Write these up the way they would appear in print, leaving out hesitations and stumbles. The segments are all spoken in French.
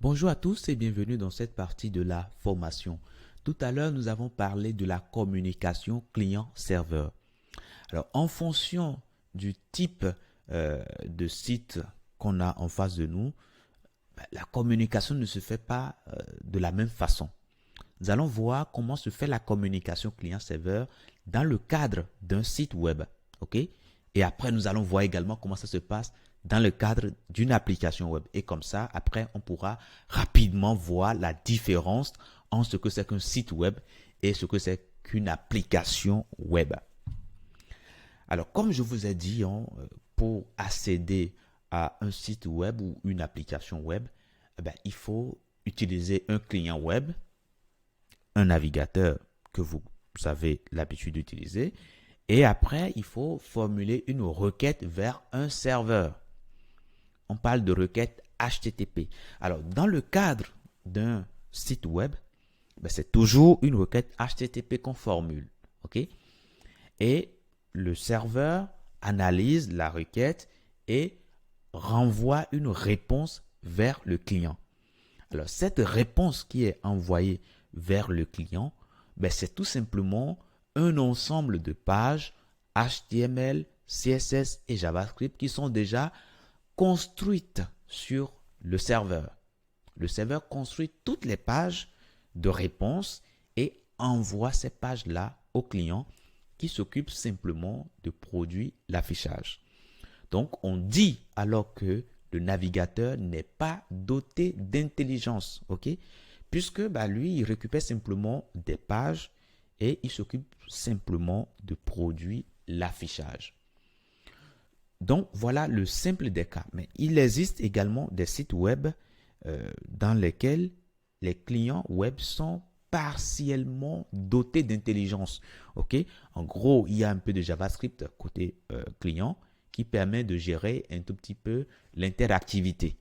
Bonjour à tous et bienvenue dans cette partie de la formation. Tout à l'heure, nous avons parlé de la communication client-serveur. Alors, en fonction du type de site qu'on a en face de nous, la communication ne se fait pas de la même façon. Nous allons voir comment se fait la communication client-serveur dans le cadre d'un site web. OK? Et après, nous allons voir également comment ça se passe dans le cadre d'une application web. Et comme ça, après, on pourra rapidement voir la différence entre ce que c'est qu'un site web et ce que c'est qu'une application web. Alors, comme je vous ai dit, pour accéder à un site web ou une application web, il faut utiliser un client web, un navigateur que vous avez l'habitude d'utiliser, et après, il faut formuler une requête vers un serveur. On parle de requête HTTP. Alors, dans le cadre d'un site web, c'est toujours une requête HTTP qu'on formule. OK? Et le serveur analyse la requête et renvoie une réponse vers le client. Alors, cette réponse qui est envoyée vers le client, c'est tout simplement un ensemble de pages HTML, CSS et JavaScript qui sont déjà construites sur le serveur. Le serveur construit toutes les pages de réponse et envoie ces pages-là au client qui s'occupe simplement de produire l'affichage. Donc, on dit alors que le navigateur n'est pas doté d'intelligence, ok? Puisque lui, il récupère simplement des pages et il s'occupe simplement de produire l'affichage. Donc, voilà le simple des cas. Mais il existe également des sites web dans lesquels les clients web sont partiellement dotés d'intelligence. Ok? En gros, il y a un peu de JavaScript côté client qui permet de gérer un tout petit peu l'interactivité.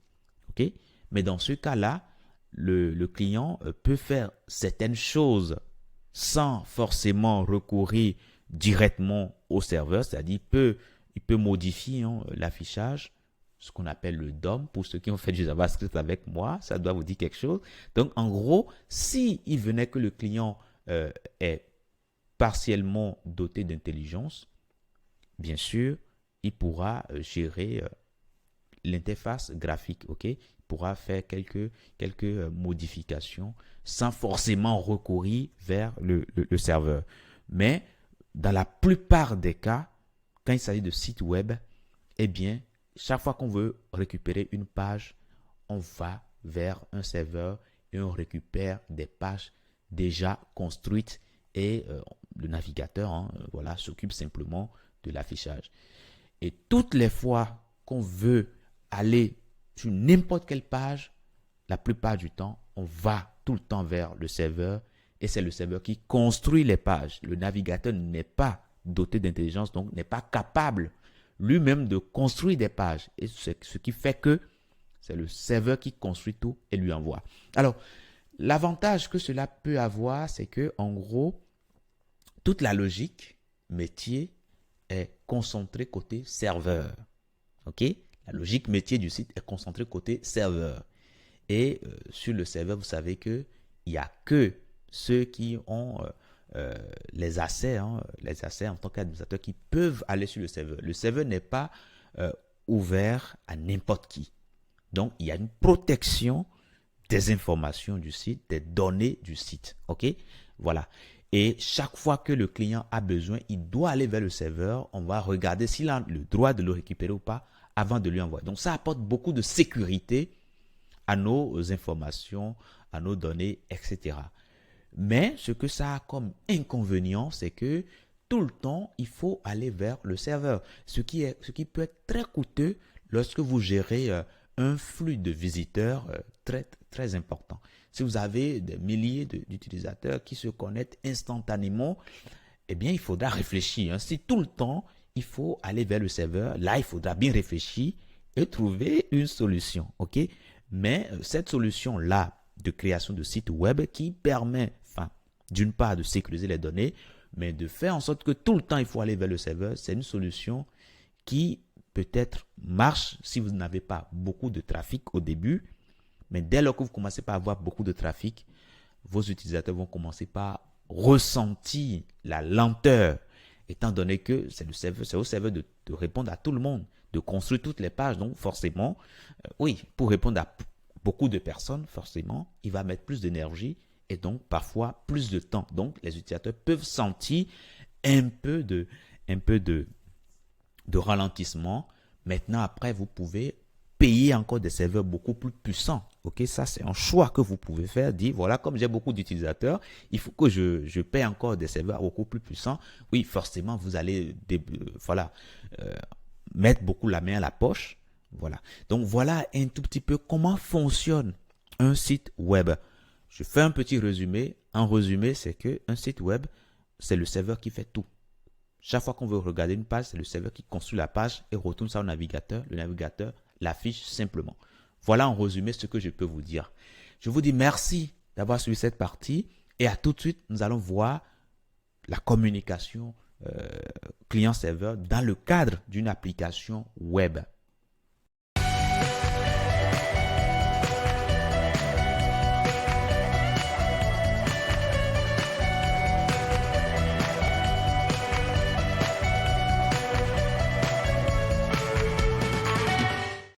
Ok? Mais dans ce cas-là, le client peut faire certaines choses sans forcément recourir directement au serveur, c'est-à-dire il peut modifier l'affichage, ce qu'on appelle le DOM. Pour ceux qui ont fait du JavaScript avec moi, ça doit vous dire quelque chose. Donc, en gros, si il venait que le client est partiellement doté d'intelligence, bien sûr, il pourra gérer l'interface graphique, ok? Il pourra faire quelques modifications sans forcément recourir vers le serveur. Mais dans la plupart des cas, quand il s'agit de sites web, eh bien, chaque fois qu'on veut récupérer une page, on va vers un serveur et on récupère des pages déjà construites et le navigateur voilà, s'occupe simplement de l'affichage. Et toutes les fois qu'on veut aller sur n'importe quelle page, la plupart du temps, on va tout le temps vers le serveur et c'est le serveur qui construit les pages. Le navigateur n'est pas doté d'intelligence, donc n'est pas capable lui-même de construire des pages. Et c'est ce qui fait que c'est le serveur qui construit tout et lui envoie. Alors, l'avantage que cela peut avoir, c'est que, en gros, toute la logique métier est concentrée côté serveur. OK? La logique métier du site est concentrée côté serveur. Et sur le serveur, vous savez qu'il n'y a que ceux qui ont les accès en tant qu'administrateur qui peuvent aller sur le serveur. Le serveur n'est pas ouvert à n'importe qui. Donc, il y a une protection des informations du site, des données du site. OK? Voilà. Et chaque fois que le client a besoin, il doit aller vers le serveur. On va regarder s'il a le droit de le récupérer ou pas avant de lui envoyer. Donc, ça apporte beaucoup de sécurité à nos informations, à nos données, etc. Mais ce que ça a comme inconvénient, c'est que tout le temps, il faut aller vers le serveur. Ce qui peut être très coûteux lorsque vous gérez un flux de visiteurs très, très important. Si vous avez des milliers d'utilisateurs qui se connectent instantanément, eh bien, il faudra réfléchir. Si tout le temps, il faut aller vers le serveur, là, il faudra bien réfléchir et trouver une solution. OK? Mais cette solution-là de création de sites web qui permet, d'une part, de sécuriser les données, mais de faire en sorte que tout le temps, il faut aller vers le serveur, c'est une solution qui peut-être marche si vous n'avez pas beaucoup de trafic au début, Mais dès lors que vous commencez par avoir beaucoup de trafic, vos utilisateurs vont commencer par ressentir la lenteur, étant donné que c'est au serveur de répondre à tout le monde, de construire toutes les pages. Donc forcément, oui, pour répondre à beaucoup de personnes, forcément, il va mettre plus d'énergie et donc parfois plus de temps. Donc les utilisateurs peuvent sentir un peu de ralentissement. Maintenant, après, vous pouvez payer encore des serveurs beaucoup plus puissants. Ok, ça c'est un choix que vous pouvez faire. Dire voilà, comme j'ai beaucoup d'utilisateurs, il faut que je paye encore des serveurs beaucoup plus puissants. Oui, forcément, vous allez mettre beaucoup la main à la poche. Voilà. Donc voilà un tout petit peu comment fonctionne un site web. Je fais un petit résumé. En résumé, c'est que un site web, c'est le serveur qui fait tout. Chaque fois qu'on veut regarder une page, c'est le serveur qui construit la page et retourne ça au navigateur. Le navigateur l'affiche simplement. Voilà en résumé ce que je peux vous dire. Je vous dis merci d'avoir suivi cette partie et à tout de suite, nous allons voir la communication client-serveur dans le cadre d'une application web.